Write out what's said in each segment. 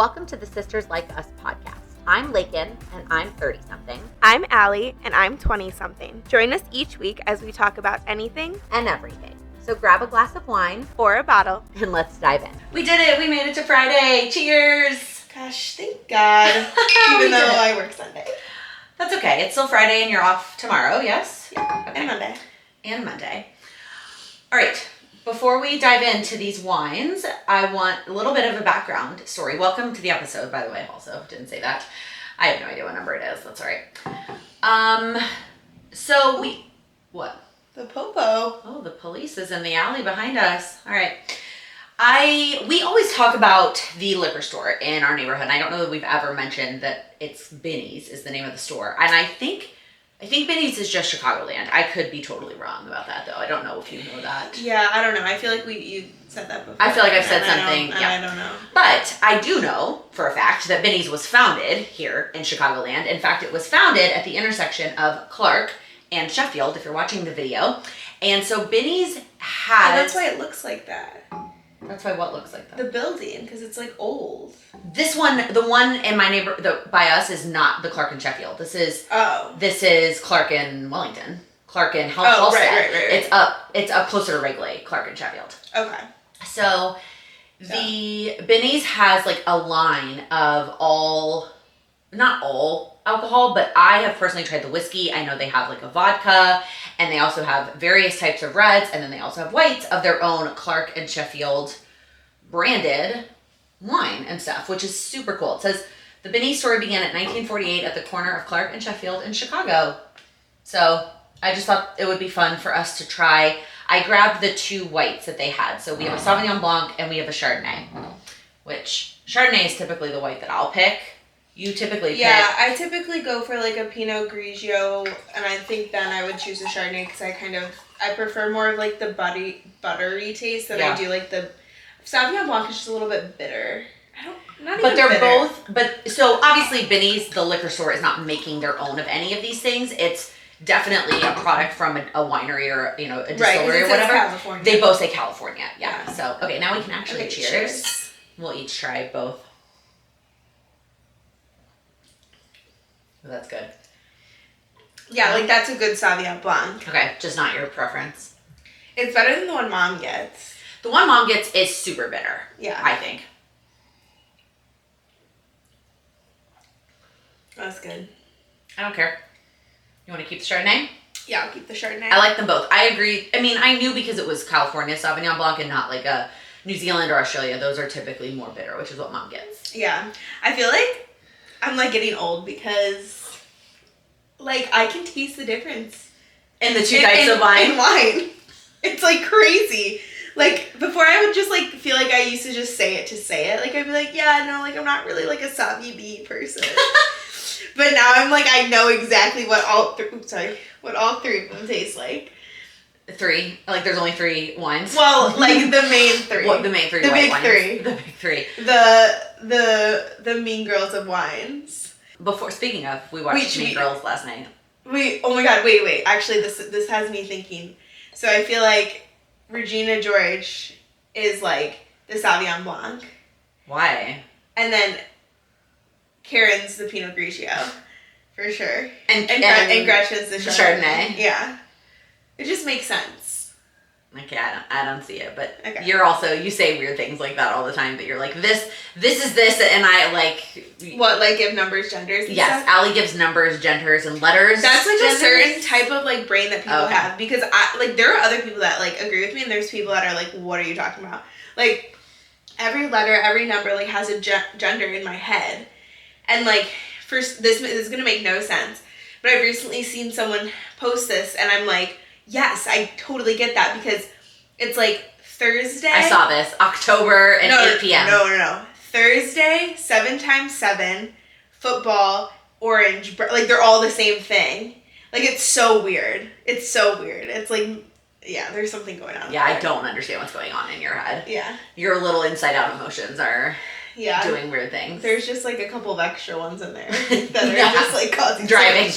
Welcome to the Sisters Like Us podcast. I'm Lakin, and I'm 30-something. I'm Allie, and I'm 20-something. Join us each week as we talk about anything and everything. So grab a glass of wine or a bottle, and let's dive in. We did it. We made it to Friday. Cheers. Gosh, thank God. Even though I work Sunday. That's okay. It's still Friday and you're off tomorrow, yes? Yeah. Okay. And Monday. And Monday. All right. Before we dive into these wines, I want a little bit of a background story. Welcome to the episode, by the way, also. Didn't say that. I have no idea what number it is. That's all right. What? The Popo. Oh, the police is in the alley behind us. All right. We always talk about the liquor store in our neighborhood. And I don't know that we've ever mentioned that it's Binny's is the name of the store. And I think Binny's is just Chicagoland. I could be totally wrong about that, though. I don't know if you know that. Yeah, I don't know. I feel like you said that before. I feel like I've said something. Yeah. I don't know. But I do know for a fact that Binny's was founded here in Chicagoland. In fact, it was founded at the intersection of Clark and Sheffield, if you're watching the video. And so Binny's has... Oh, that's why it looks like that. That's why what looks like that? The building, because it's like old. This one, the one in my by us is not the Clark and Sheffield. This is Clark and Wellington. Clark and Halstead. Right. It's up closer to Wrigley, Clark and Sheffield. Okay. So the Binny's has like a line of not all alcohol, but I have personally tried the whiskey. I know they have like a vodka, and they also have various types of reds, and then they also have whites of their own Clark and Sheffield branded wine and stuff, which is super cool. It says the Binny's story began at 1948 at the corner of Clark and Sheffield in Chicago. So I just thought it would be fun for us to try. I grabbed the two whites that they had. So we have a Sauvignon Blanc and we have a Chardonnay, which Chardonnay is typically the white that I'll pick. You typically pick. Yeah, I typically go for like a Pinot Grigio, and I think then I would choose a Chardonnay because I prefer more of like the buttery taste than I do like the Sauvignon Blanc is just a little bit bitter. But they're both, so obviously Binny's, the liquor store, is not making their own of any of these things. It's definitely a product from a winery or, a distillery or whatever. California. They both say California. Yeah. So, okay, now we can actually cheers. Cheers. We'll each try both. Oh, that's good. Yeah, like that's a good Sauvignon Blanc. Okay, just not your preference. It's better than the one Mom gets. The one Mom gets is super bitter. Yeah. I think. That's good. I don't care. You want to keep the Chardonnay? Yeah, I'll keep the Chardonnay. I like them both. I agree. I mean, I knew because it was California Sauvignon Blanc and not like a New Zealand or Australia. Those are typically more bitter, which is what Mom gets. Yeah. I feel like I'm like getting old because like I can taste the difference in the two types of wine. In wine. It's like crazy. Like before I would just like feel like I used to just say it. Like I'd be like, yeah, no, like I'm not really like a Sauvignon B person. But now I'm like, I know exactly what all three of them taste like. Three? Like there's only three wines? Well, like the main three. What, the main three the white big wines? Three. The big three. The Mean Girls of wines. Speaking of, we watched Mean Girls last night. Oh my God, wait. Actually, this has me thinking. So I feel like Regina George is like the Sauvignon Blanc. Why? And then Karen's the Pinot Grigio, for sure. And Gretchen's the Chardonnay. Yeah. It just makes sense. Okay, I don't see it, but okay. You say weird things like that all the time, but you're like, this is this, and I like... What, like give numbers, genders, and yes, stuff? Allie gives numbers, genders, and letters. That's like genders. a certain type of like brain that people have, because there are other people that like agree with me, and there's people that are like, what are you talking about? Like, every letter, every number like has a gender in my head. And like, first, this is going to make no sense, but I've recently seen someone post this, and I'm like, yes, I totally get that, because it's like Thursday. I saw this. October and 8 p.m. No. Thursday, 7 times 7, football, orange, like they're all the same thing. Like it's so weird. It's like, yeah, there's something going on. Yeah, I don't understand what's going on in your head. Yeah. Your little inside out emotions are doing weird things. There's just like a couple of extra ones in there that are just like causing driving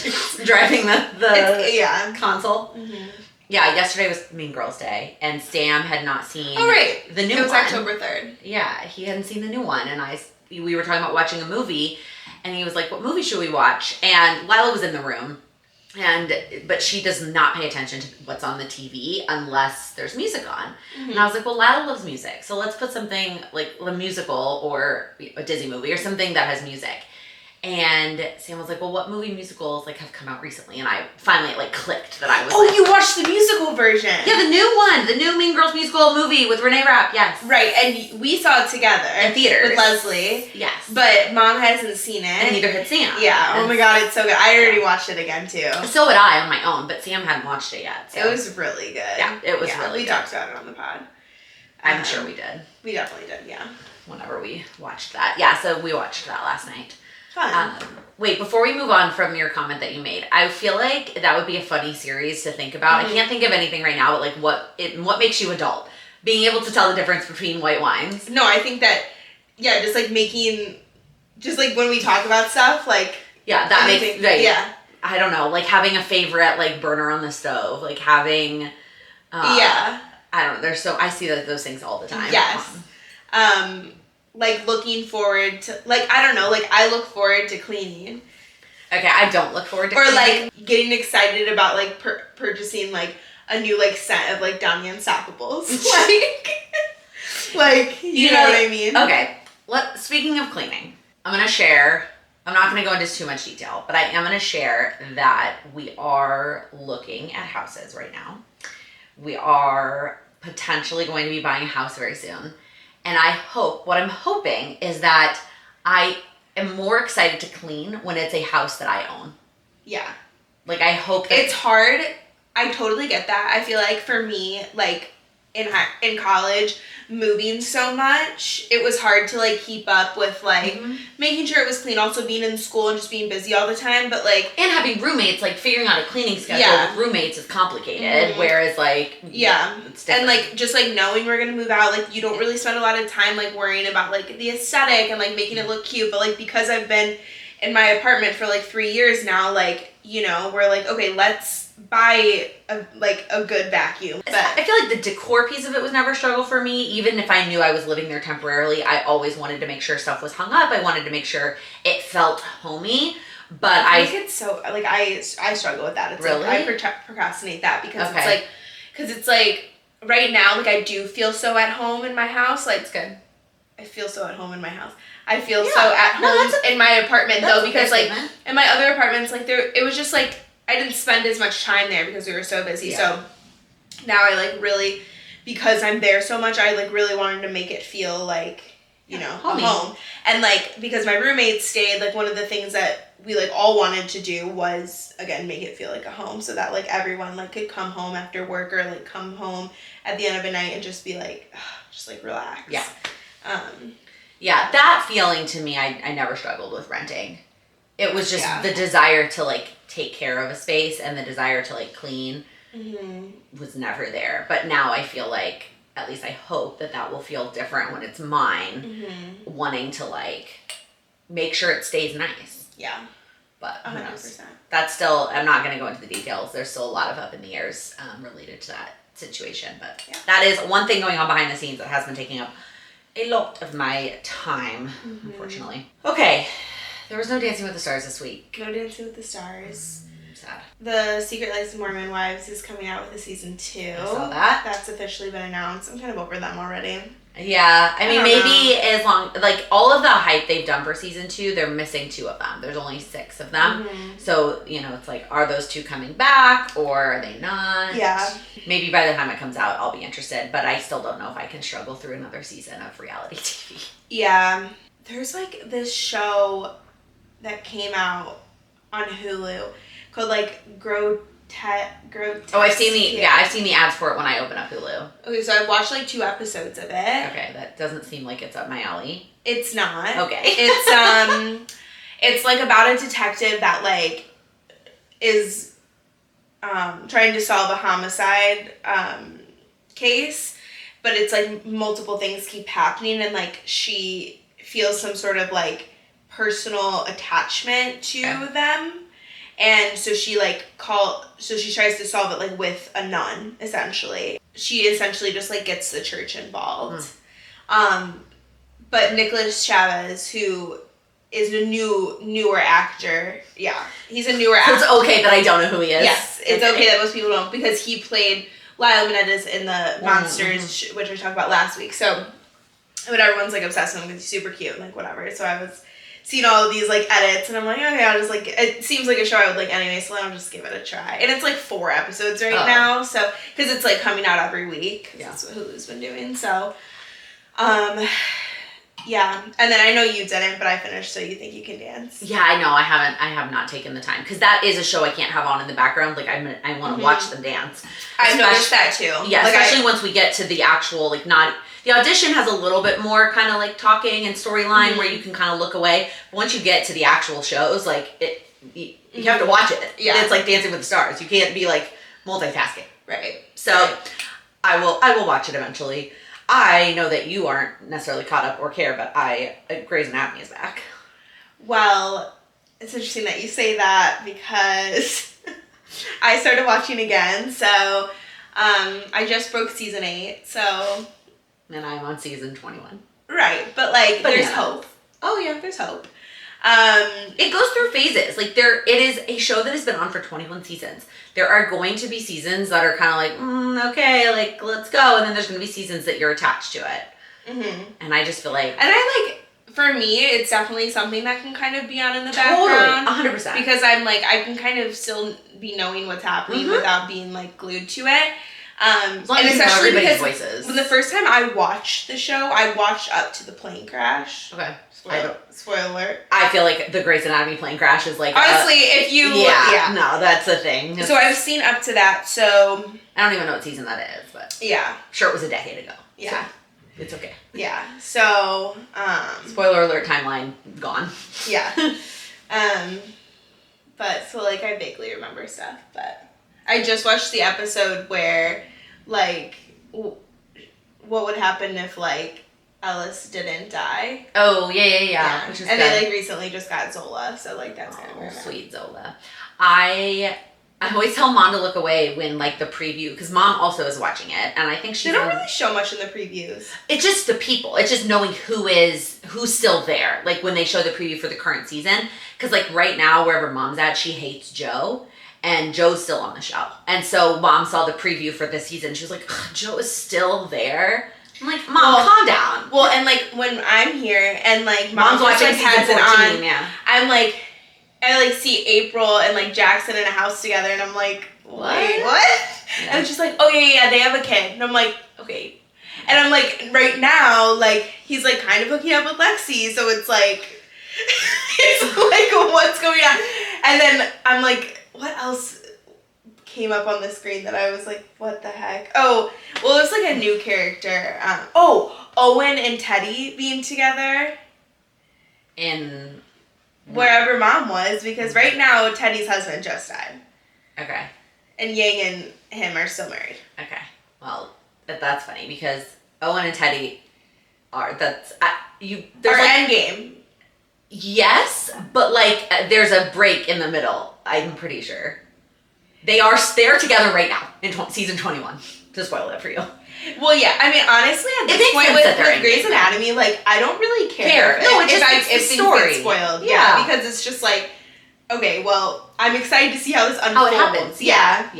the console. Mm-hmm. Yeah, yesterday was Mean Girls Day, and Sam had not seen the new one. It was one. October 3rd. Yeah, he hadn't seen the new one, and I we were talking about watching a movie, and he was like, what movie should we watch? And Lila was in the room, but she does not pay attention to what's on the TV unless there's music on. Mm-hmm. And I was like, well, Lila loves music, so let's put something like a musical or a Disney movie or something that has music. And Sam was like, well, what movie musicals like have come out recently? And I finally like clicked that I was you watched the musical version. Yeah, the new one. The new Mean Girls musical movie with Renee Rapp, yes. Right, and we saw it together. In theaters. With Leslie. Yes. But Mom hasn't seen it. And neither had Sam. Yeah, oh my god, it's so good. I already watched it again too. So had I on my own, but Sam hadn't watched it yet. So. It was really good. Yeah, it was really good. We talked about it on the pod. I'm sure we did. We definitely did, yeah. Whenever we watched that. Yeah, so we watched that last night. Fun. Wait, before we move on from your comment that you made, I feel like that would be a funny series to think about. Mm-hmm. I can't think of anything right now, but like what makes you adult? Being able to tell the difference between white wines. No, I think that, yeah, just like when we talk about stuff, like. Yeah, that makes, right. Yeah. I don't know, like having a favorite like burner on the stove, like having, yeah. I don't know, I see those things all the time. Yes. Like looking forward to, like, I don't know, like I look forward to cleaning. Okay, I don't look forward to cleaning. Or like getting excited about like purchasing like a new like set of like Downy Unstoppables. like you know what I mean? Okay. Speaking of cleaning, I'm not going to go into too much detail, but I am going to share that we are looking at houses right now. We are potentially going to be buying a house very soon. And what I'm hoping is that I am more excited to clean when it's a house that I own. Yeah. Like, I hope that... It's hard. I totally get that. I feel like for me, like, in college, moving so much, it was hard to, like, keep up with, like, making sure it was clean, also being in school and just being busy all the time, but, like... And having roommates, like, figuring out a cleaning schedule with roommates is complicated, whereas, like... Yeah. It's different. And, like, just, like, knowing we're gonna move out, like, you don't really spend a lot of time, like, worrying about, like, the aesthetic and, like, making it look cute, but, like, because I've been in my apartment for, like, 3 years now, like, you know, we're like, okay, let's buy a good vacuum. But I feel like the decor piece of it was never a struggle for me. Even if I knew I was living there temporarily, I always wanted to make sure stuff was hung up. I wanted to make sure it felt homey. But I think it's so, like, I struggle with that. It's really? Like, I procrastinate that because it's like, right now, like, I do feel so at home in my house. Like, it's good. I feel so at home in my house. I feel so at home in my apartment, though, because, like, in my other apartments, like, it was just, like, I didn't spend as much time there because we were so busy. Yeah. So now I, like, really, because I'm there so much, I, like, really wanted to make it feel like, you know, a home. And, like, because my roommates stayed, like, one of the things that we, like, all wanted to do was, again, make it feel like a home so that, like, everyone, like, could come home after work or, like, come home at the end of a night and just be, like, just, like, relax. Yeah. Yeah, that feeling to me, I never struggled with renting. It was just the desire to, like, take care of a space and the desire to, like, clean was never there. But now I feel like, at least I hope that will feel different when it's mine, wanting to, like, make sure it stays nice. Yeah. But who 100%. knows? That's still, I'm not going to go into the details. There's still a lot of up in the airs related to that situation. But that is one thing going on behind the scenes that has been taking up a lot of my time, unfortunately. Okay. There was no Dancing with the Stars this week. No Dancing with the Stars. Sad. The Secret Life of Mormon Wives is coming out with a season 2. I saw that. That's officially been announced. I'm kind of over them already. Yeah. I mean, maybe as long, like, all of the hype they've done for season 2, they're missing 2 of them. There's only 6 of them. So, you know, it's like, are those 2 coming back or are they not? Yeah. Maybe by the time it comes out, I'll be interested, but I still don't know if I can struggle through another season of reality TV. Yeah. There's, like, this show that came out on Hulu called, like, Grotesque. Oh, I've seen the ads for it when I open up Hulu. Okay, so I've watched, like, 2 episodes of it. Okay, that doesn't seem like it's up my alley. It's not. Okay. It's like about a detective that, like, is trying to solve a homicide case, but it's like multiple things keep happening, and, like, she feels some sort of, like, personal attachment to them, and so she, like, she tries to solve it, like, with a nun, essentially. She essentially just, like, gets the church involved. But but Nicholas Chavez, who is a newer actor. Yeah, he's a newer actor. So it's okay that I don't know who he is. Yes, it's okay that most people don't, because he played Lyle Menendez in the Monsters, which I talked about last week. So, but everyone's like obsessed with him because he's super cute and like whatever. So I was seeing all of these like edits, and I'm like, okay, I'll just like, it seems like a show I would like anyway, so I'll just give it a try. And it's like 4 episodes right now, so because it's like coming out every week. Yeah, that's what Hulu's been doing. So, yeah, and then I know you didn't, but I finished So You Think You Can Dance. Yeah, I know. I have not taken the time, because that is a show I can't have on in the background. Like I want to watch them dance. I've noticed that too. Yeah, like especially once we get to the actual like not. The audition has a little bit more kind of like talking and storyline where you can kind of look away. But once you get to the actual shows, like you have to watch it. Yeah, it's like Dancing with the Stars. You can't be like multitasking. Right. So I will watch it eventually. I know that you aren't necessarily caught up or care, but Grey's Anatomy is back. Well, it's interesting that you say that, because I started watching again. So I just broke season 8. So. And I'm on season 21. Right, but like there's hope. Oh yeah, there's hope. It goes through phases. Like it is a show that has been on for 21 seasons. There are going to be seasons that are kind of like, okay, like let's go, and then there's going to be seasons that you're attached to it. Mm-hmm. And I just feel like, and I like, for me, it's definitely something that can kind of be on in the background. 100%. Because I'm like, I can kind of still be knowing what's happening without being like glued to it. And especially because voices. When the first time I watched the show, I watched up to the plane crash. Okay. Spoiler alert. I feel like the Grey's Anatomy plane crash is like honestly, if you no, that's a thing. So I've seen up to that. So I don't even know what season that is, but yeah, sure, it was a decade ago. Yeah, so it's okay. Yeah. So spoiler alert, timeline gone. Yeah. But so like I vaguely remember stuff, but I just watched the episode where like what would happen if like Ellis didn't die. Oh, yeah. Which is and good. they like recently just got Zola, so like that's kind of where sweet Zola. I always tell Mom to look away when like the preview, because Mom also is watching it, and I think they don't really show much in the previews. It's just the people. It's just knowing who's still there. Like when they show the preview for the current season, because like right now wherever Mom's at, she hates Joe. And Joe's still on the show. And so Mom saw the preview for this season. She was like, Joe is still there. I'm like, Mom, calm down. Well, and like when I'm here and like Mom's watching like, season 14, yeah. I'm like, I like see April and like Jackson in a house together, and I'm like, wait, what? Yeah. And it's just like, oh yeah, they have a kid. And I'm like, okay. And I'm like, right now, like he's like kind of hooking up with Lexi, so it's like, it's like what's going on? And then I'm like, what else came up on the screen that I was like, what the heck? Oh, well, it was like a new character. Owen and Teddy being together. In wherever Mom was, because right now Teddy's husband just died. Okay. And Yang and him are still married. Okay. Well, that's funny because Owen and Teddy are, there's like, endgame. Yes, but like there's a break in the middle. I'm pretty sure they're together right now in season 21. To spoil it for you. Well, yeah. I mean, honestly, at this point with Grey's Anatomy, like I don't really care. No, it's just if the story get spoiled. Yeah, because it's just like, okay, well, I'm excited to see how this unfolds. How it happens. Yeah.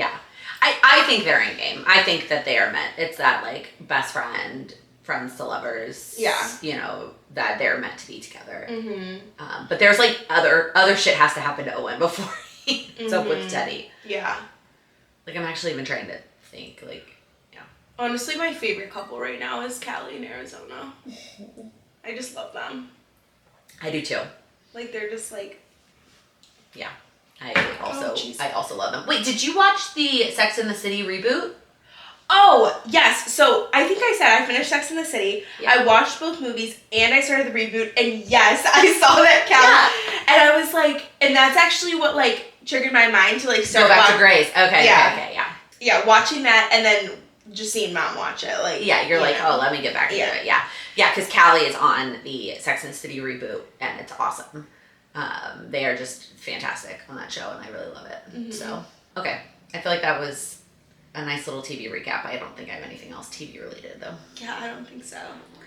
I think they're in game. I think that they are meant. It's that like best friends to lovers. Yeah. You know, that they're meant to be together. Mm-hmm. But there's like other shit has to happen to Owen before he's up with Teddy. Yeah. Like I'm actually even trying to think like, yeah. Honestly, my favorite couple right now is Callie and Arizona. I just love them. I do too. Like they're just like. Yeah. I also love them. Wait, did you watch the Sex and the City reboot? Oh, yes. So I think I said I finished Sex and the City. Yeah. I watched both movies and I started the reboot. And yes, I saw that Callie. Yeah. And I was like, and that's actually what like triggered my mind to like start. Go back to Grey's. Okay. Yeah. Yeah, watching that and then just seeing Mom watch it. Like yeah, you're like, oh, let me get back into it. Yeah. Yeah, because Callie is on the Sex and the City reboot and it's awesome. They are just fantastic on that show and I really love it. Mm-hmm. So, okay. I feel like that was a nice little TV recap. I don't think I have anything else TV related though. Yeah, I don't think so.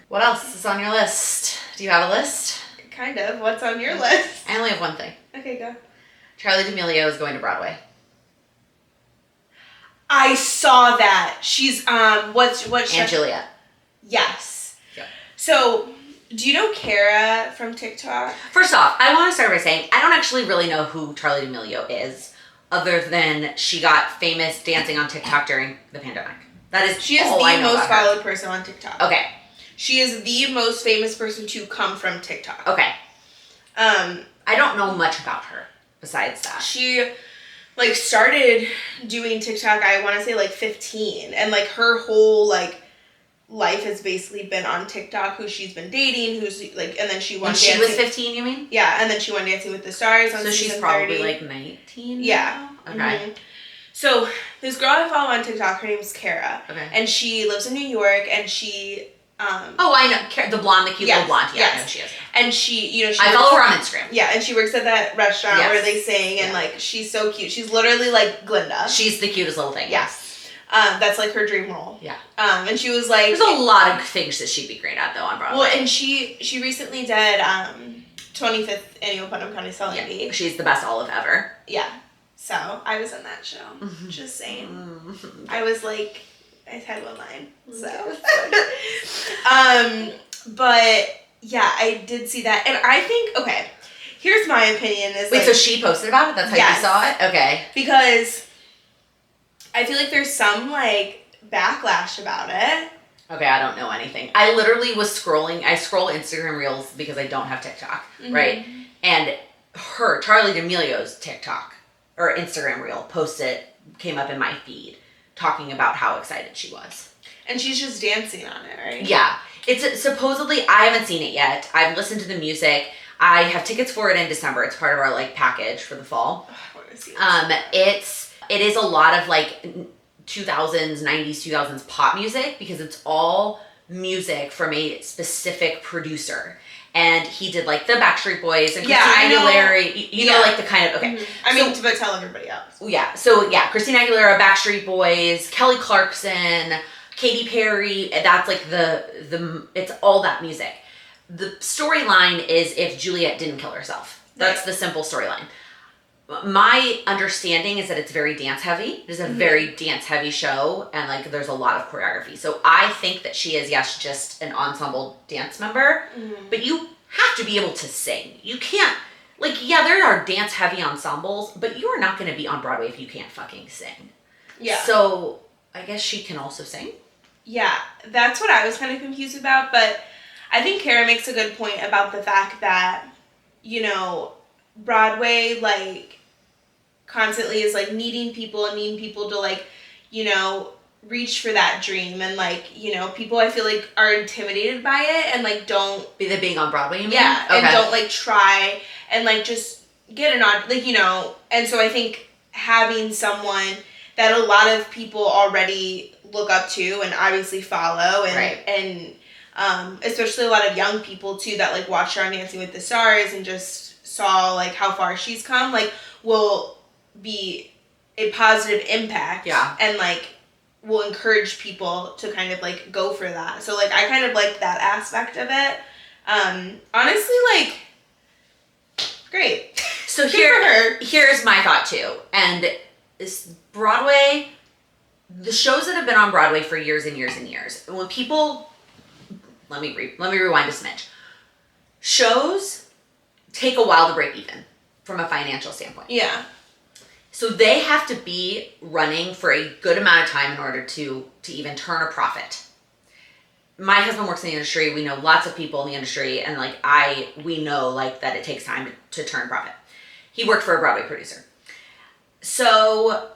What else is on your list? Do you have a list? Kind of. What's on your list? I only have one thing. Okay, go. Charlie D'Amelio is going to Broadway. I saw that. She's what And Juliet. Yes. Yeah. So, do you know Kara from TikTok? First off, I want to start by saying I don't actually really know who Charlie D'Amelio is, other than she got famous dancing on TikTok during the pandemic. That is She is all I the know most about her. followed person on TikTok. Okay. She is the most famous person to come from TikTok. Okay. I don't know much about her besides that. She like started doing TikTok, I want to say like 15, and like her whole like life has basically been on TikTok. Who she's been dating, who's like, and then she won. When she was 15, you mean? Yeah, and then she won Dancing with the Stars on So season she's probably 30. like 19. Yeah. Now? Okay. Mm-hmm. So this girl I follow on TikTok, her name's Kara. Okay. And she lives in New York, and she Oh, I know. The blonde, the cute little blonde. Yeah, I know she is. And she, you know, she I follow her on Instagram. Yeah, and she works at that restaurant Yes. where they sing, and like she's so cute. She's literally like Glinda. She's the cutest little thing. Yes. That's like her dream role. Yeah. And she was like, there's a lot of things that she'd be great at though on Broadway. well, and she recently did 25th annual Putnam County Spelling Bee. Yeah, she's the best olive ever. Yeah. So I was in that show. Just saying. I was like, I had one line. So. But yeah, I did see that, and I think okay. Here's my opinion: is Wait, like, so she posted about it? That's how Yes. you saw it? Okay. because I feel like there's some like backlash about it. Okay, I don't know anything. I literally was scrolling. I scroll Instagram Reels because I don't have TikTok, right? And Charlie D'Amelio's TikTok or Instagram Reel came up in my feed talking about how excited she was. And she's just dancing on it, right? Yeah. It's supposedly, I haven't seen it yet. I've listened to the music. I have tickets for it in December. It's part of our like package for the fall. Oh, I want to see it. It is a lot of like 2000s, 90s, 2000s pop music because it's all music from a specific producer. And he did like the Backstreet Boys and Christina Aguilera. You know, like the kind of, okay. I mean, but tell everybody else. Yeah. So yeah, Christina Aguilera, Backstreet Boys, Kelly Clarkson, Katy Perry. That's like it's all that music. The storyline is if Juliet didn't kill herself. That's the simple storyline. My understanding is that it's very dance heavy. It is a very dance heavy show, and like there's a lot of choreography. So I think that she is, yes, just an ensemble dance member, but you have to be able to sing. You can't, like, yeah, there are dance heavy ensembles, but you are not going to be on Broadway if you can't fucking sing. Yeah. So I guess she can also sing. Yeah, that's what I was kind of confused about, but I think Kara makes a good point about the fact that, you know, Broadway, like, constantly is, like, needing people to, like, you know, reach for that dream, and, like, you know, people I feel like are intimidated by it and, like, don't... Being on Broadway, you mean? Yeah, okay. And don't, like, try and, like, just get an on, like, you know, and so I think having someone that a lot of people already look up to and obviously follow, and especially a lot of young people too that like watch her on Dancing with the Stars and just saw like how far she's come, like will be a positive impact, and like will encourage people to kind of like go for that. So like I kind of like that aspect of it. Honestly, like great. So here's my thought too, and this Broadway. The shows that have been on Broadway for years and years and years, when people, let me rewind a smidge. Shows take a while to break even from a financial standpoint. Yeah. So they have to be running for a good amount of time in order to even turn a profit. My husband works in the industry. We know lots of people in the industry, and like we know like that it takes time to turn profit. He worked for a Broadway producer. So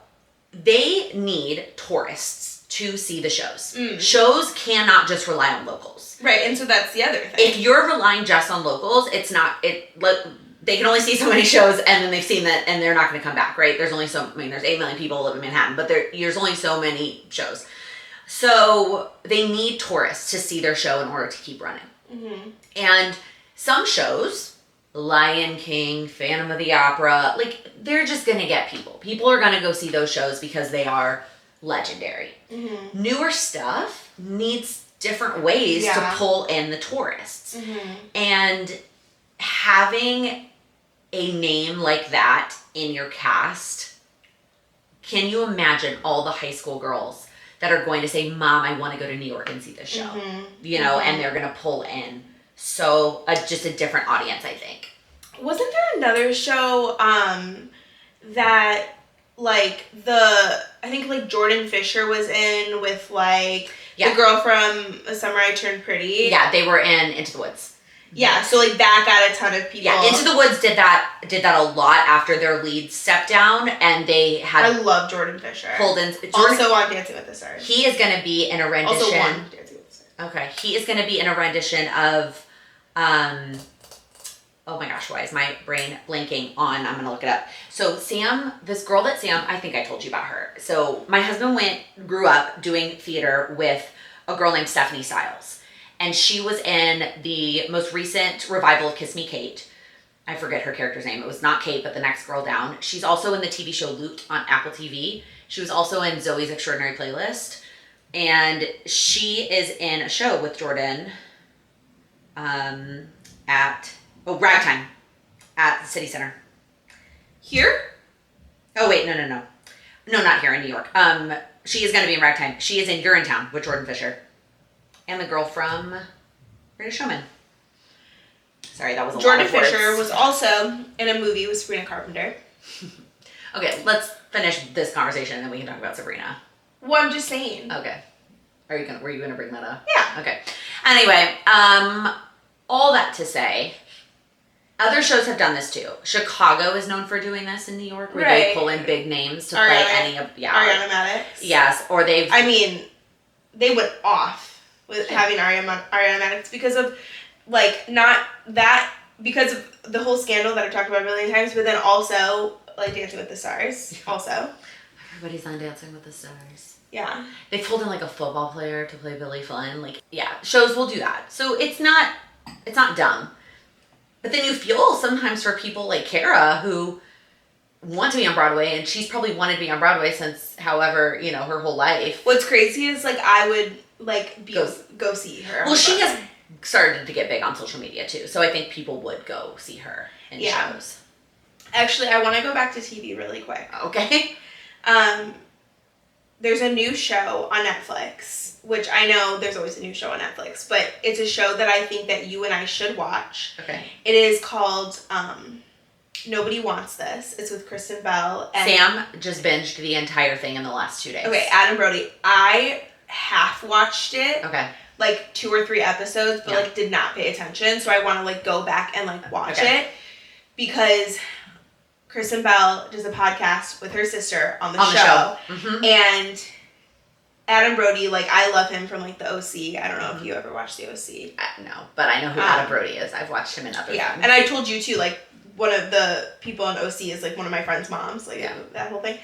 they need tourists to see the shows. Shows cannot just rely on locals. Right, and so that's the other thing. If you're relying just on locals, they can only see so many shows, and then they've seen that, and they're not going to come back, right? There's 8 million people who live in Manhattan, but there's only so many shows. So they need tourists to see their show in order to keep running. And some shows, Lion King, Phantom of the Opera, like they're just gonna get people. People are gonna go see those shows because they are legendary. Newer stuff needs different ways to pull in the tourists. And having a name like that in your cast, can you imagine all the high school girls that are going to say, Mom, I want to go to New York and see this show, you know, and they're going to pull in just a different audience, I think. Wasn't there another show that, like, I think, like, Jordan Fisher was in with, like, the girl from A Summer I Turned Pretty? Yeah, they were in Into the Woods. Yeah, so, like, that got a ton of people. Yeah, Into the Woods did that a lot after their lead stepped down, and they had... I love Jordan Fisher. Pulled in... Also on Dancing with the Stars. He is going to be in a rendition... Also on Dancing with the Stars. Okay. He is going to be in a rendition of... oh my gosh, why is my brain blanking on? I'm going to look it up. So Sam, this girl that Sam... I think I told you about her. So my husband grew up doing theater with a girl named Stephanie Stiles. And she was in the most recent revival of Kiss Me, Kate. I forget her character's name. It was not Kate, but the next girl down. She's also in the TV show Looped on Apple TV. She was also in Zoe's Extraordinary Playlist. And she is in a show with Jordan Ragtime at the City Center. Here? Oh, wait, no. No, not here in New York. She is going to be in Ragtime. She is in Urinetown with Jordan Fisher. And the girl from Greatest Showman. Sorry, that was a lot of words. Jordan Fisher was also in a movie with Sabrina Carpenter. Okay, let's finish this conversation and then we can talk about Sabrina. Well, I'm just saying. Okay. Were you gonna bring that up? Yeah. Okay. Anyway, all that to say, other shows have done this too. Chicago is known for doing this in New York, where they pull in big names to play any of Ariana Madix. Yes, or they've. I mean, they went off with having Ariana Madix because of, like, not that, because of the whole scandal that I've talked about a million times, but then also, like, Dancing with the Stars, also. Everybody's on Dancing with the Stars. Yeah. They pulled in, like, a football player to play Billy Flynn. Like, yeah, shows will do that. So it's not dumb. But then you feel sometimes for people like Kara who want to be on Broadway, and she's probably wanted to be on Broadway since, however, you know, her whole life. What's crazy is, like, I would, like, go see her. Well, she has started to get big on social media, too. So I think people would go see her in shows. Actually, I want to go back to TV really quick. Okay. There's a new show on Netflix, which I know there's always a new show on Netflix, but it's a show that I think that you and I should watch. Okay. It is called Nobody Wants This. It's with Kristen Bell. And Sam just binged the entire thing in the last 2 days. Okay, Adam Brody. I half watched it. Okay. Like 2 or 3 episodes, but like did not pay attention. So I want to like go back and like watch it because Kristen Bell does a podcast with her sister on the show. Mm-hmm. And Adam Brody, like, I love him from, like, the OC. I don't know if you ever watched the OC. No, but I know who Adam Brody is. I've watched him in other things. And I told you, too, like, one of the people on OC is, like, one of my friend's moms. Like, that whole thing.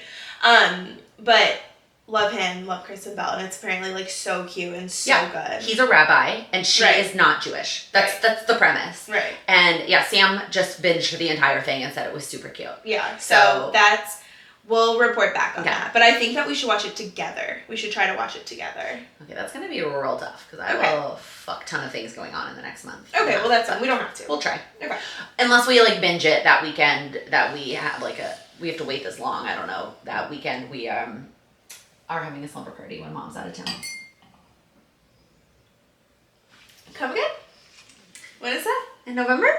But love him, love Kristen Bell, and it's apparently, like, so cute and so good. He's a rabbi, and she is not Jewish. That's the premise. Right. And, Sam just binged the entire thing and said it was super cute. Yeah, so we'll report back on that. But I think that we should watch it together. We should try to watch it together. Okay, that's going to be real tough, because I have a fuck ton of things going on in the next month. Okay, well, that's fine. We don't have to. We'll try. Okay. Unless we, like, binge it that weekend that we have, like, we have to wait this long. I don't know. That weekend we, are having a slumber party when Mom's out of town. Come again? When is that? In November?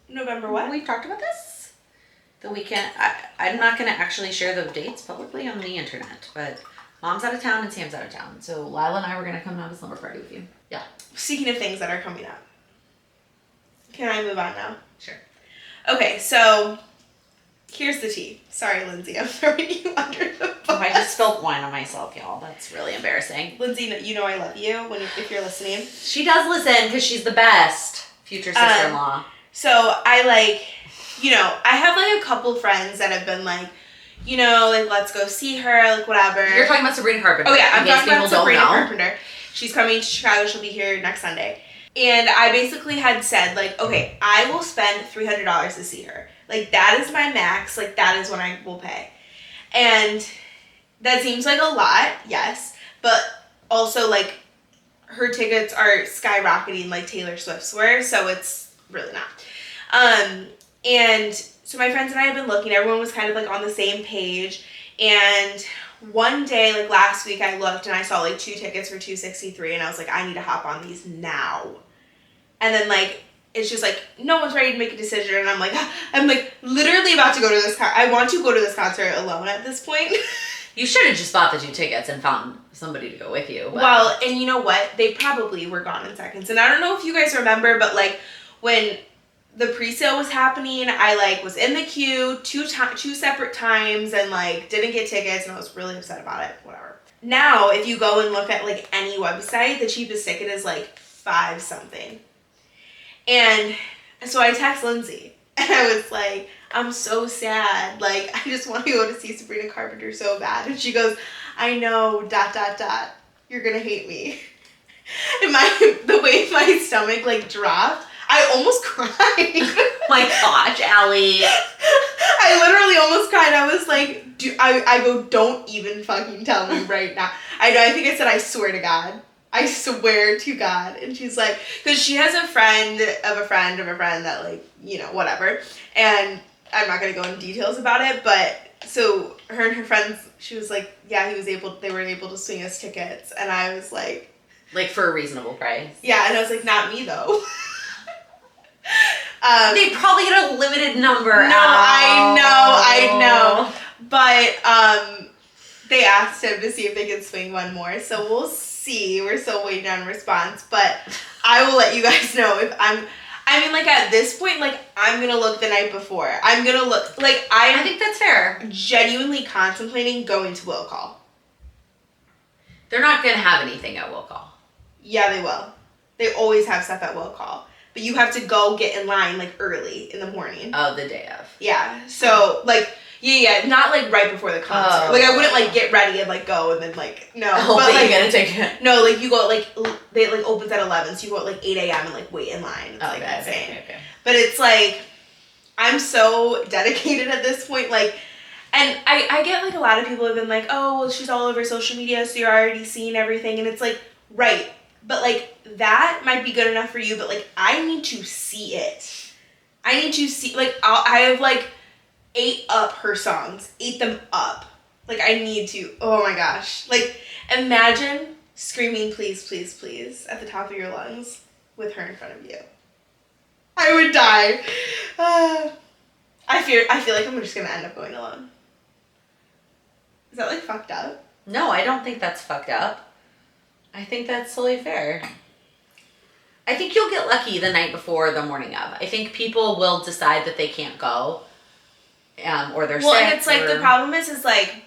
November what? We've talked about this. The weekend. I'm not going to actually share the dates publicly on the internet, but Mom's out of town and Sam's out of town. So Lila and I were going to come have a slumber party with you. Yeah. Speaking of things that are coming up. Can I move on now? Sure. Okay, so here's the tea. Sorry, Lindsay, I'm throwing you under the bus. I just spilled wine on myself, y'all. That's really embarrassing. Lindsay, you know I love you if you're listening. She does listen because she's the best future sister-in-law. So I I have like a couple friends that have been like, like let's go see her, like whatever. You're talking about Sabrina Carpenter. Oh yeah, I'm talking about Sabrina Carpenter. She's coming to Chicago. She'll be here next Sunday. And I basically had said like, okay, I will spend $300 to see her. Like that is my max. Like that is what I will pay. And that seems like a lot, yes. But also like her tickets are skyrocketing like Taylor Swift's were, so it's really not. And so my friends and I have been looking. Everyone was kind of like on the same page. And one day, like last week, I looked and I saw like 2 tickets for $263, and I was like, I need to hop on these now. And then like it's just like no one's ready to make a decision, and I'm like literally about to go to this I want to go to this concert alone at this point. You should have just bought the 2 tickets and found somebody to go with you. But. Well, and you know what? They probably were gone in seconds. And I don't know if you guys remember, but like when the pre-sale was happening, I like was in the queue 2 separate times and like didn't get tickets, and I was really upset about it. Whatever. Now, if you go and look at like any website, the cheapest ticket is like $5 something. And so I text Lindsay and I was like, I'm so sad. Like, I just want to go to see Sabrina Carpenter so bad. And she goes, I know, ... You're going to hate me. And the way my stomach, like, dropped, I almost cried. My gosh, Allie. I literally almost cried. I was like, I go, don't even fucking tell me right now. I know, I think I said, I swear to God. I swear to God. And she's like, because she has a friend of a friend of a friend that, like, you know, whatever. And I'm not going to go into details about it, but so her and her friends, she was like, yeah, they were able to swing us tickets. And I was like. Like for a reasonable price. Yeah, and I was like, not me though. They probably had a limited number. No, I know. But they asked him to see if they could swing one more. So we'll see. We're still waiting on a response. But I will let you guys know if like at this point, like I'm going to look the night before. I'm going to look, like I think that's fair. Genuinely contemplating going to Will Call. They're not going to have anything at Will Call. Yeah, they will. They always have stuff at Will Call. But you have to go get in line, like, early in the morning. Oh, the day of. Yeah. So, like, yeah, not, like, right before the concert. Oh. Like, I wouldn't, like, get ready and, like, go and then, like, no. Oh, but, like, you gotta take it. No, like, you go, like, they, like, opens at 11, so you go at, like, 8 a.m. and, like, wait in line. It's, like, insane. Okay. But it's, like, I'm so dedicated at this point, like, and I get, like, a lot of people have been like, oh, well, she's all over social media, so you're already seeing everything, and it's, like, right. But, like, that might be good enough for you, but, like, I need to see it. I need to see, like, I have, like, ate up her songs. Ate them up. Like, I need to. Oh, my gosh. Like, imagine screaming, please, please, please, at the top of your lungs with her in front of you. I would die. I feel like I'm just going to end up going alone. Is that, like, fucked up? No, I don't think that's fucked up. I think that's totally fair. I think you'll get lucky the night before or the morning of. I think people will decide that they can't go, or they're sick. Well, and it's like the problem is like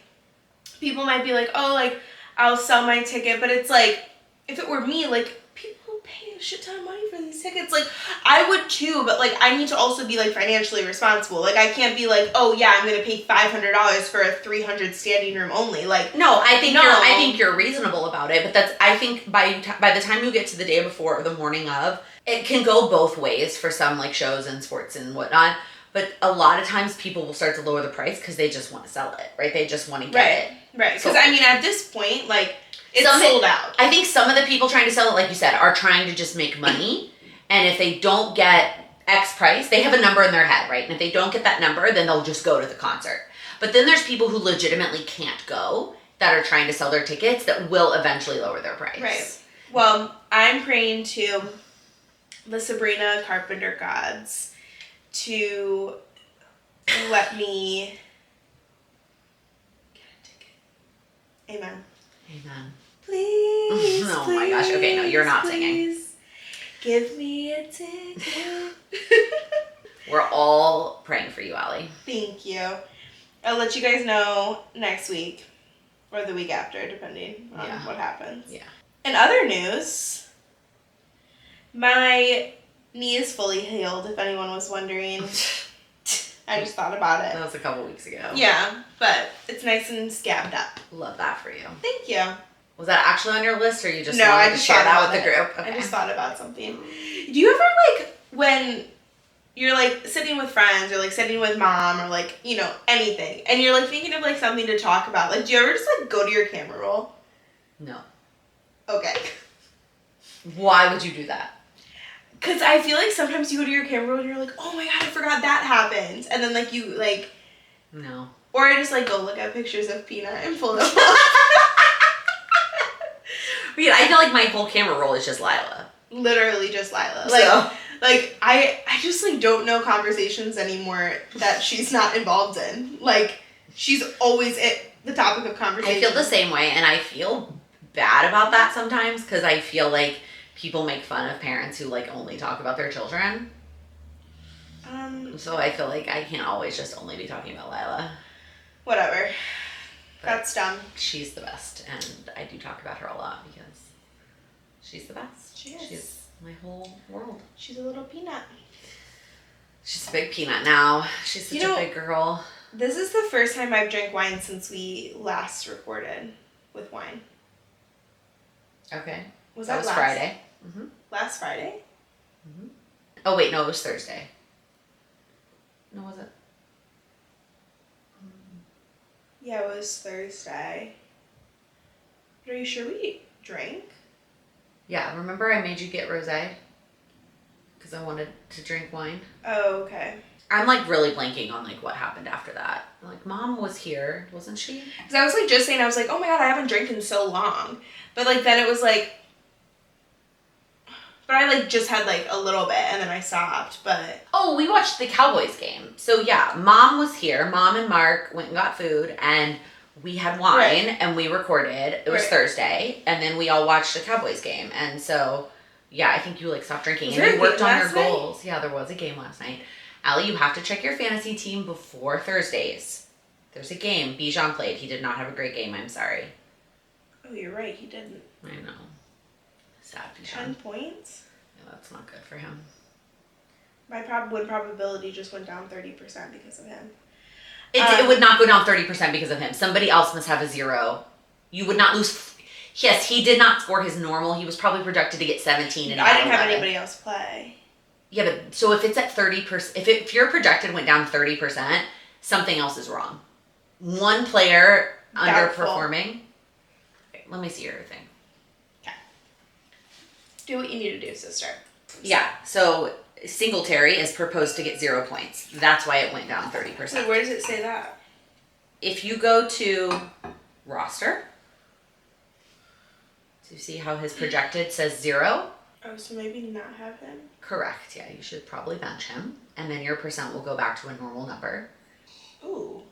people might be like, oh, like I'll sell my ticket, but it's like if it were me, like people pay a shit ton of money for these tickets. Like I would too, but like I need to also be like financially responsible. Like I can't be like, oh yeah, I'm gonna pay $500 for a 300 standing room only. Like no, I think you're reasonable about it, but that's I think by the time you get to the day before or the morning of, it can go both ways for some like shows and sports and whatnot. But a lot of times people will start to lower the price because they just want to sell it, right? They just want to get it. Right. Because I mean, at this point, like. It's sold out. I think some of the people trying to sell it, like you said, are trying to just make money. And if they don't get X price, they have a number in their head, right? And if they don't get that number, then they'll just go to the concert. But then there's people who legitimately can't go that are trying to sell their tickets that will eventually lower their price. Right. Well, I'm praying to the Sabrina Carpenter gods to let me get a ticket. Amen. Amen. Please. Oh my gosh. Okay, no, you're not singing. Give me a ticket. We're all praying for you, Allie. Thank you. I'll let you guys know next week or the week after, depending on what happens. Yeah. In other news, my knee is fully healed, if anyone was wondering. I just thought about it. That was a couple weeks ago. Yeah, but it's nice and scabbed up. Love that for you. Thank you. Was that actually on your list, or you just wanted I just to share that with the group? Okay. I just thought about something. Do you ever, like, when you're, like, sitting with friends or, like, sitting with mom or, like, you know, anything, and you're, like, thinking of, like, something to talk about, like, do you ever just, like, go to your camera roll? No. Okay. Why would you do that? Because I feel like sometimes you go to your camera roll and you're like, oh my god, I forgot that happened. And then, like, you, like... No. Or I just, like, go look at pictures of Peanut and pull them up. Yeah, I feel like my whole camera roll is just Lila. Literally just Lila. Like, I just, like, don't know conversations anymore that she's not involved in. Like, she's always at the topic of conversation. I feel the same way, and I feel bad about that sometimes, because I feel like people make fun of parents who, like, only talk about their children. So I feel like I can't always just only be talking about Lila. Whatever. But that's dumb. She's the best, and I do talk about her a lot because she's the best. She is. She's my whole world. She's a little peanut. She's a big peanut now. She's such a big girl. This is the first time I've drank wine since we last recorded with wine. Okay. That was Friday. Mm-hmm. Last Friday? Mm-hmm. Oh, wait, no, it was Thursday. No, was it? Yeah, it was Thursday. But are you sure we drank? Yeah, remember I made you get rosé? Because I wanted to drink wine. Oh, okay. I'm, like, really blanking on, like, what happened after that. Like, Mom was here, wasn't she? Because I was, like, just saying, I was like, oh my god, I haven't drank in so long. But, like, then it was, like... But I, like, just had, like, a little bit, and then I stopped, but... Oh, we watched the Cowboys game. So, yeah, Mom was here. Mom and Mark went and got food, and we had wine, and we recorded. It was Thursday, and then we all watched the Cowboys game. And so, yeah, I think you, like, stopped drinking, and you worked on your goals. Yeah, there was a game last night. Allie, you have to check your fantasy team before Thursdays. There's a game. Bijan played. He did not have a great game. I'm sorry. Oh, you're right. He didn't. I know. Sad Bijan. 10 points? Yeah, that's not good for him. My win probability just went down 30% because of him. It would not go down 30% because of him. Somebody else must have a 0. You would not lose. Yes, he did not score his normal. He was probably projected to get 17. And I didn't have anybody else play. Yeah, but so if it's at 30%, if your projected went down 30%, something else is wrong. One player underperforming. Okay, let me see your thing. Okay. Do what you need to do, sister. Yeah, so Singletary is proposed to get 0 points. That's why it went down 30%. So where does it say that? If you go to roster, so you see how his projected says 0? Oh, so maybe not have him? Correct, yeah, you should probably bench him. And then your percent will go back to a normal number. Ooh.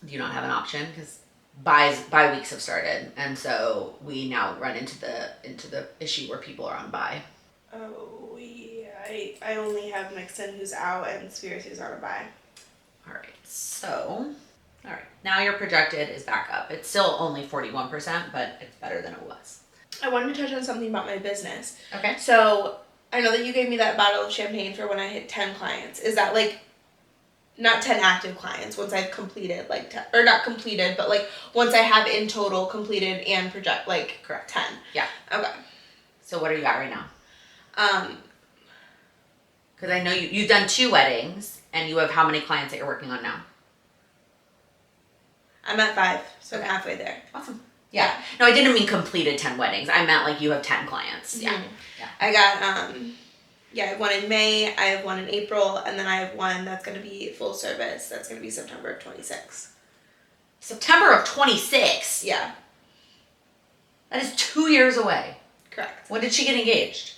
Do you not have an option? Because bye weeks have started, and so we now run into the issue where people are on bye. Oh, yeah. I only have Mixon who's out and Spears who's on a bye. All right, so... All right, now your projected is back up. It's still only 41%, but it's better than it was. I wanted to touch on something about my business. Okay. So, I know that you gave me that bottle of champagne for when I hit 10 clients. Is that, like, not 10 active clients once I've completed, like, 10, or not completed, but, like, once I have in total completed and project, like, correct. 10? Yeah. Okay. So what are you at right now? Because I know you've done 2 weddings, and you have how many clients that you're working on now? I'm at 5, so I'm halfway there. Awesome. Yeah. No, I didn't mean completed 10 weddings. I meant like you have 10 clients. Yeah. Mm-hmm. Yeah. I got, I have one in May, I have one in April, and then I have one that's going to be full service. That's going to be September of 26. September of 26? Yeah. That is 2 years away. Correct. When did she get engaged?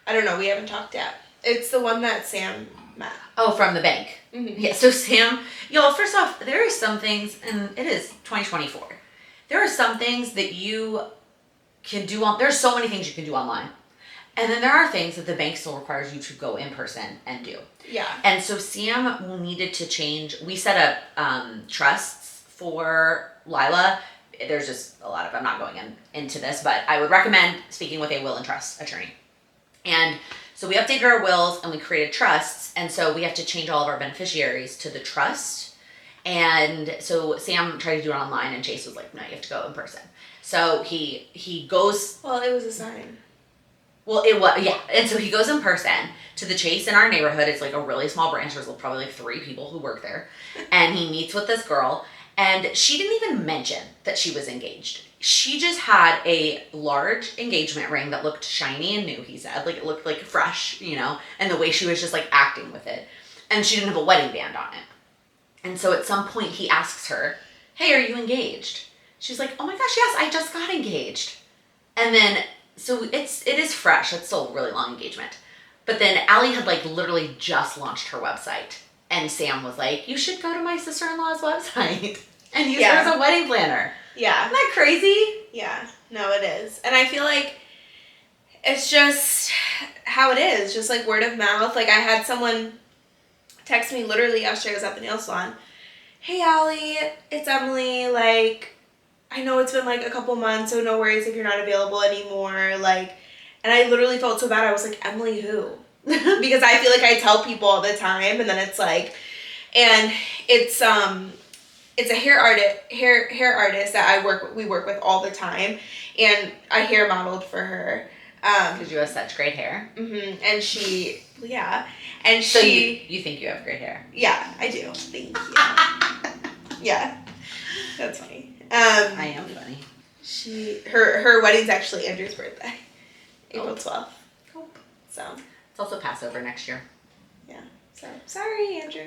I don't know. We haven't talked yet. It's the one that Sam met. Oh, from the bank. Mm-hmm. Yeah, so Sam, y'all, first off, there are some things, and it is 2024. There are some things that you can do there's so many things you can do online. And then there are things that the bank still requires you to go in person and do. Yeah. And so Sam needed to change. We set up trusts for Lila. There's just a lot of, I'm not going into this, but I would recommend speaking with a will and trust attorney. And so we updated our wills and we created trusts. And so we have to change all of our beneficiaries to the trust. And so Sam tried to do it online and Chase was like, no, you have to go in person. So he goes. Well, it was a sign. Well, it was, yeah. And so he goes in person to the Chase in our neighborhood. It's like a really small branch. There's probably like 3 people who work there. And he meets with this girl. And she didn't even mention that she was engaged. she just had a large engagement ring that looked shiny and new, he said. Like, it looked like fresh, you know, and the way she was just like acting with it. And she didn't have a wedding band on it. And so at some point he asks her, hey, are you engaged? She's like, oh my gosh, yes, I just got engaged. And then, so it is fresh. It's still a really long engagement. But then Allie had like literally just launched her website. And Sam was like, you should go to my sister-in-law's website and use her as a wedding planner. Yeah. Isn't that crazy? Yeah. No, it is. And I feel like it's just how it is. Just like word of mouth. Like I had someone text me literally yesterday. I was at the nail salon. Hey, Allie, it's Emily. Like, I know it's been like a couple months, so no worries if you're not available anymore. Like, and I literally felt so bad. I was like, Emily who? Because I feel like I tell people all the time, and then it's like, and it's a hair artist that we work with all the time, and I hair modeled for her. Because you have such great hair. Mm-hmm. And she, and so she. You think you have great hair? Yeah, I do. Thank you. Yeah, that's funny. I am funny. Her wedding's actually Andrew's birthday, April 12th. Cool. So. It's also Passover next year. Yeah. So sorry, Andrew.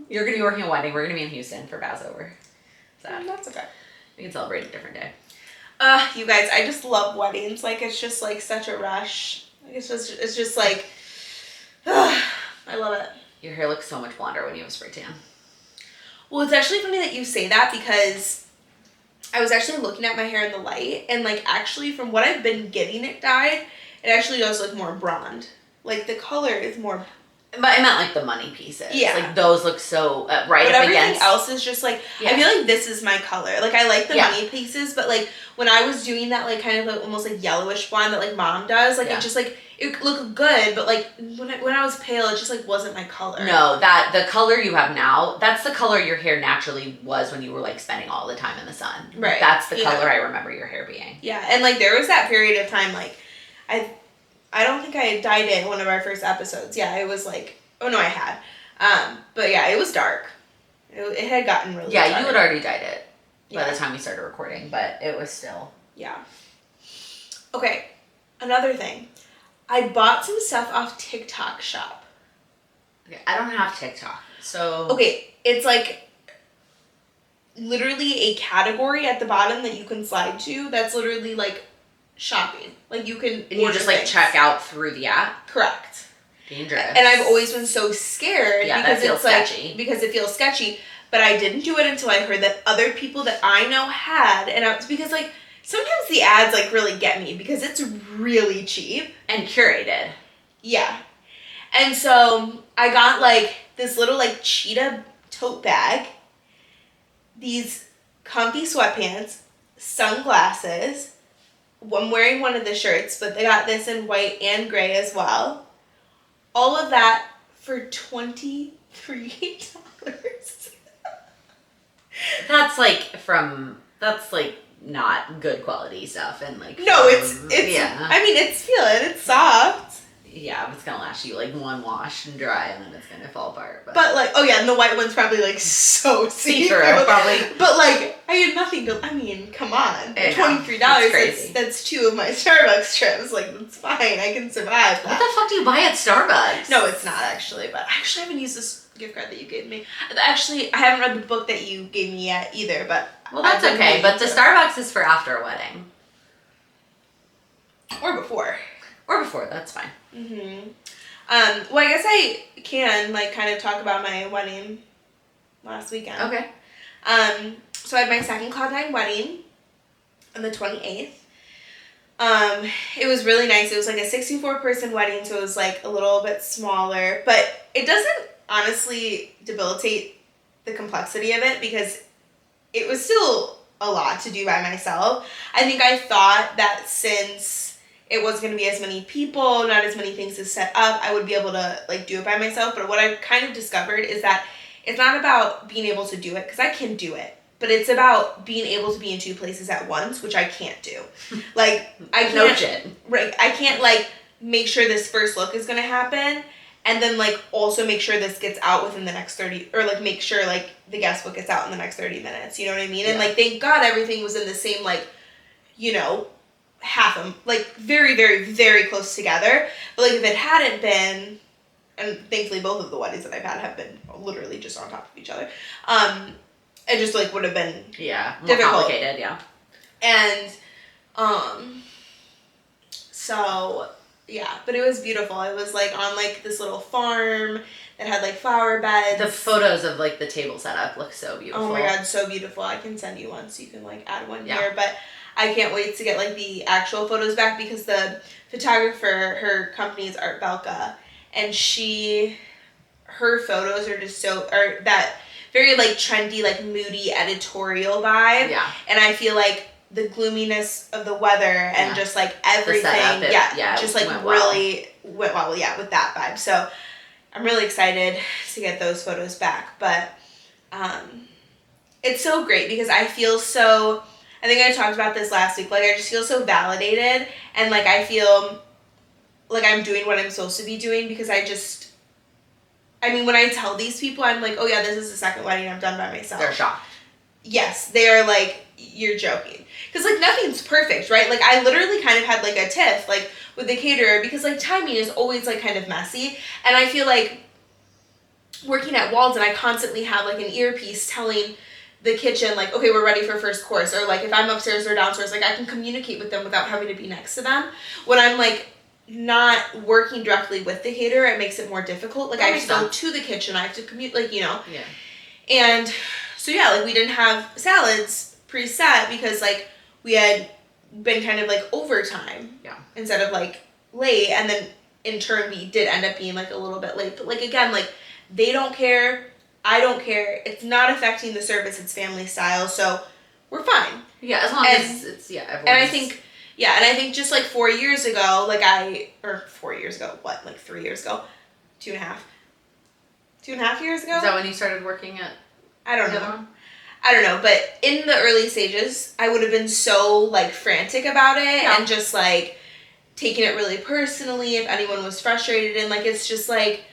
You're gonna be working a wedding. We're gonna be in Houston for Passover. So that's okay. We can celebrate a different day. You guys, I just love weddings. Like it's just like such a rush. Like it's just like, I love it. Your hair looks so much blonder when you have a spray tan. Well, it's actually funny that you say that because I was actually looking at my hair in the light, and like actually from what I've been getting it dyed, it actually does look more blonde. Like the color is more. But I meant like the money pieces. Yeah. Like those look so right but up everything against. else is just like, I feel like this is my color. Like I like the money pieces, but like when I was doing that like kind of like almost like yellowish blonde that like mom does, like it just like, it looked good, but like when I was pale, it just like wasn't my color. No, the color you have now, that's the color your hair naturally was when you were like spending all the time in the sun. Right. That's the color I remember your hair being. Yeah, and like there was that period of time like, I don't think I had dyed it in one of our first episodes. Yeah, it was like, oh no, I had. But yeah, it was dark. It had gotten really dark. Yeah, you had already dyed it by the time we started recording, but it was still. Yeah. Okay, another thing. I bought some stuff off Tik Tok Shop. Okay, I don't have TikTok, so. Okay, it's like literally a category at the bottom that you can slide to. That's literally like shopping. Like you can. And you just like check out through the app. Correct. Dangerous. And I've always been so scared because that feels sketchy. Because it feels sketchy. But I didn't do it until I heard that other people that I know had, and it's because like sometimes the ads like really get me because it's really cheap and curated. Yeah. And so I got like this little like cheetah tote bag, these comfy sweatpants, sunglasses. I'm wearing one of the shirts, but they got this in white and gray as well. All of that for $23. That's like not good quality stuff and like. No, it's I mean, it's soft. Yeah, it's gonna last you like one wash and dry, and then it's gonna fall apart. But like, oh yeah, and the white one's probably like so see-through. Probably. But like, I had nothing to. I mean, come on, $23. That's 2 of my Starbucks trips. Like, that's fine. I can survive that. What the fuck do you buy at Starbucks? No, it's not actually. But I haven't used this gift card that you gave me. Actually, I haven't read the book that you gave me yet either. But well, that's okay. But the Starbucks is for after a wedding, or before. Or before, that's fine. Mm-hmm. Well, I guess I can, like, kind of talk about my wedding last weekend. Okay. So I had my second Cloud9 wedding on the 28th. It was really nice. It was, like, a 64-person wedding, so it was, like, a little bit smaller. But it doesn't, honestly, debilitate the complexity of it because it was still a lot to do by myself. I think I thought that since it wasn't going to be as many people, not as many things to set up, I would be able to, like, do it by myself. But what I've kind of discovered is that it's not about being able to do it, because I can do it. But it's about being able to be in 2 places at once, which I can't do. Like, I can't... No shit. Right. I can't, like, make sure this first look is going to happen, and then like also make sure this gets out within the next 30, or like make sure like the guest book gets out in the next 30 minutes. You know what I mean? And like thank God everything was in the same like, you know, half of like very, very, very close together. But like if it hadn't been, and thankfully both of the weddings that I've had have been literally just on top of each other. It just like would have been more difficult. complicated, And so yeah, but it was beautiful. It was like on like this little farm that had like flower beds. The photos of like the table setup look so beautiful. Oh my God, so beautiful. I can send you one so you can like add one here, but I can't wait to get like the actual photos back because the photographer, her company is Art Belka, and her photos are just are that very like trendy, like moody editorial vibe. Yeah. And I feel like the gloominess of the weather and just like everything, just like really went well, with that vibe. So I'm really excited to get those photos back. But it's so great because I feel so, I think I talked about this last week, like I just feel so validated and like I feel like I'm doing what I'm supposed to be doing because I mean, when I tell these people, I'm like, oh yeah, this is the second wedding I've done by myself. They're shocked. Yes, they are like, you're joking. Because like nothing's perfect, right? Like I literally kind of had like a tiff like with the caterer because like timing is always like kind of messy. And I feel like working at Walden, I constantly have like an earpiece telling the kitchen like, okay, we're ready for first course. Or like if I'm upstairs or downstairs, like I can communicate with them without having to be next to them. When I'm like not working directly with the caterer, it makes it more difficult. Like I have to go to the kitchen, I have to commute, like, you know. Yeah. And so yeah, like we didn't have salads preset because like we had been kind of like overtime instead of like late, and then in turn we did end up being like a little bit late. But like again, like they don't care, I don't care. It's not affecting the service, it's family style, so we're fine. Yeah, as long as it's everyone's... And I think just like 4 years ago, like 4 years ago, what, like 3 years ago? 2.5 years ago? Is that when you started working at... I don't know, but in the early stages, I would have been so like frantic about it and just like taking it really personally if anyone was frustrated, and like it's just like,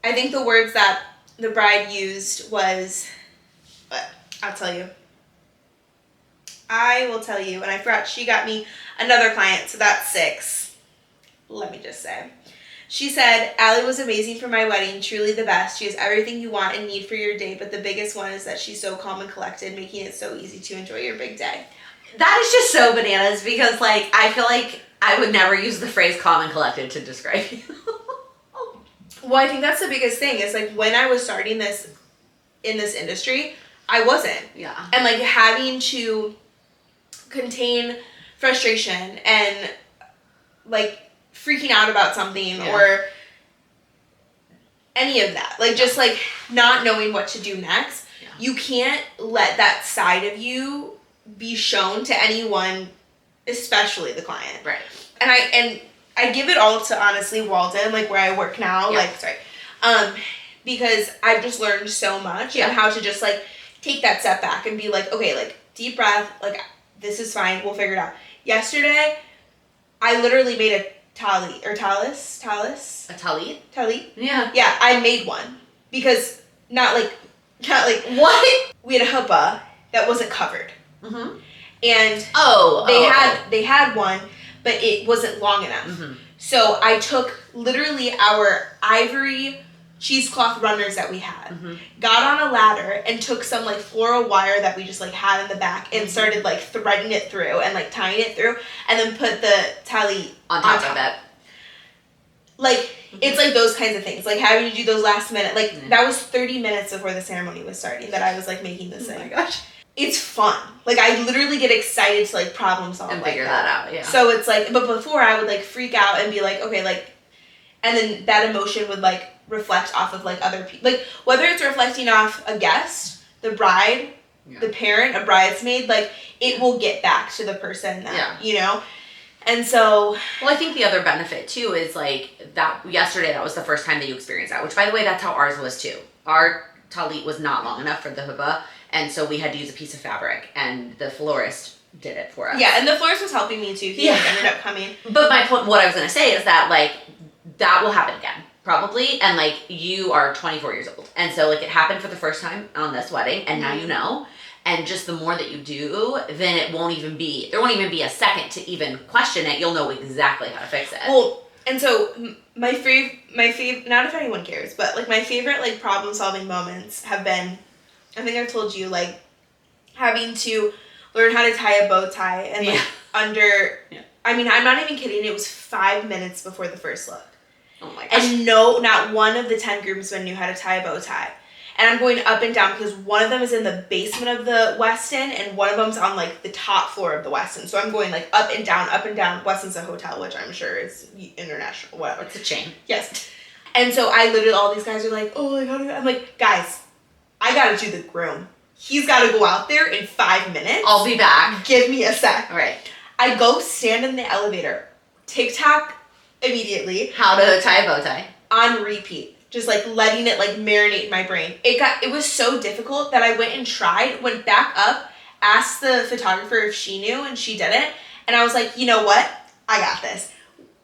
I think the words that the bride used was, but I will tell you, and I forgot she got me another client, so that's 6. Let me just say. She said, Allie was amazing for my wedding, truly the best. She has everything you want and need for your day, but the biggest one is that she's so calm and collected, making it so easy to enjoy your big day. That is just so bananas because, like, I feel like I would never use the phrase calm and collected to describe you. Well, I think that's the biggest thing is, like, when I was starting this in this industry, I wasn't. Yeah. And, like, having to contain frustration and, like, freaking out about something or any of that. Like, just, like, not knowing what to do next. Yeah. You can't let that side of you be shown to anyone, especially the client. Right. And I give it all to, honestly, Walden, like, where I work now. Yeah. Because I've just learned so much on how to just, like, take that step back and be like, okay, like, deep breath, like, this is fine, we'll figure it out. Yesterday, I literally made a tallit. A tallit? Tallit? Yeah. Yeah, I made one. Because, not like, what? We had a huppah that wasn't covered. Mm-hmm. And they had one, but it wasn't long enough. Mm-hmm. So I took literally our ivory cheesecloth runners that we had, got on a ladder and took some like floral wire that we just like had in the back and started like threading it through and like tying it through, and then put the tallit on top of it. Like, it's like those kinds of things, like having to do those last minute, like that was 30 minutes before the ceremony was starting that I was like making this thing. Oh my gosh. It's fun. Like, I literally get excited to like problem solve and like figure that out. Yeah. So it's like, but before I would like freak out and be like, okay, like, and then that emotion would like reflect off of like other people, like whether it's reflecting off a guest, the bride, the parent, a bridesmaid, like it will get back to the person that, you know. And so, well, I think the other benefit too is like that yesterday, that was the first time that you experienced that, which by the way, that's how ours was too. Our tallit was not long enough for the huppah, and so we had to use a piece of fabric, and the florist did it for us. Yeah, and the florist was helping me too. He like, ended up coming. But my point, what I was going to say is that like that will happen again. probably, and like you are 24 years old, and so like it happened for the first time on this wedding, and now you know, and just the more that you do, then there won't even be a second to even question it. You'll know exactly how to fix it. Well, and so my favorite, not if anyone cares, but like my favorite like problem solving moments have been, I think I've told you, like having to learn how to tie a bow tie and like I mean, I'm not even kidding, it was 5 minutes before the first look. Oh my gosh. And no, not one of the 10 groomsmen knew how to tie a bow tie. And I'm going up and down because one of them is in the basement of the Westin and one of them's on like the top floor of the Westin. So I'm going like up and down, up and down. Westin's a hotel, which I'm sure is international, whatever. It's a chain. Yes. And so I literally, all these guys are like, oh, like, how do I'm like, guys, I gotta do the groom. He's gotta go out there in 5 minutes. I'll be back. Give me a sec. All right. I go stand in the elevator, TikTok immediately. How to tie a bow tie. On repeat. Just like letting it like marinate in my brain. It was so difficult that I went and tried, went back up, asked the photographer if she knew, and she didn't. And I was like, you know what? I got this.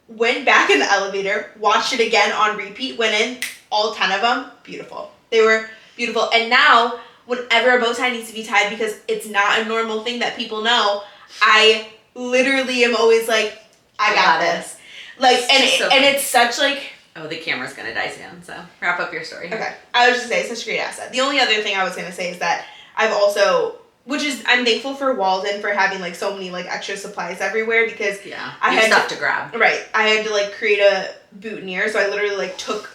Went back in the elevator, watched it again on repeat, went in, all 10 of them, beautiful. They were beautiful. And now, whenever a bow tie needs to be tied, because it's not a normal thing that people know, I literally am always like, I got this. Like, and it's such like... Oh, the camera's gonna die soon, so wrap up your story. Okay. I was just gonna say, it's such a great asset. The only other thing I was gonna say is that I've also, I'm thankful for Walden for having like so many like extra supplies everywhere because I had stuff to grab. Right. I had to like create a boutonniere, so I literally like took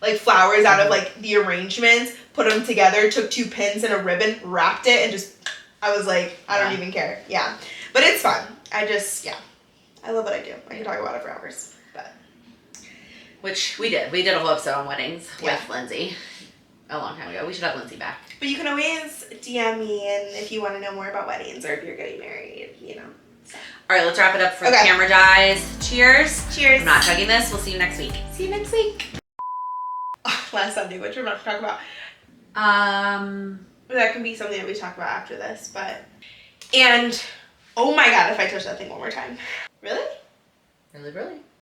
like flowers out of like the arrangements, put them together, took 2 pins and a ribbon, wrapped it, and just, I was like, I don't even care. Yeah. But it's fun. I love what I do. I can talk about it for hours. But. Which we did. We did a whole episode on weddings with Lindsay a long time ago. We should have Lindsay back. But you can always DM me and if you want to know more about weddings or if you're getting married, you know. So. All right, let's wrap it up for the camera dies. Cheers. Cheers. I'm not chugging this. We'll see you next week. See you next week. Last Sunday, what you're about to talk about. That can be something that we talk about after this, but. And, oh my God, if I touch that thing one more time. Really? Really?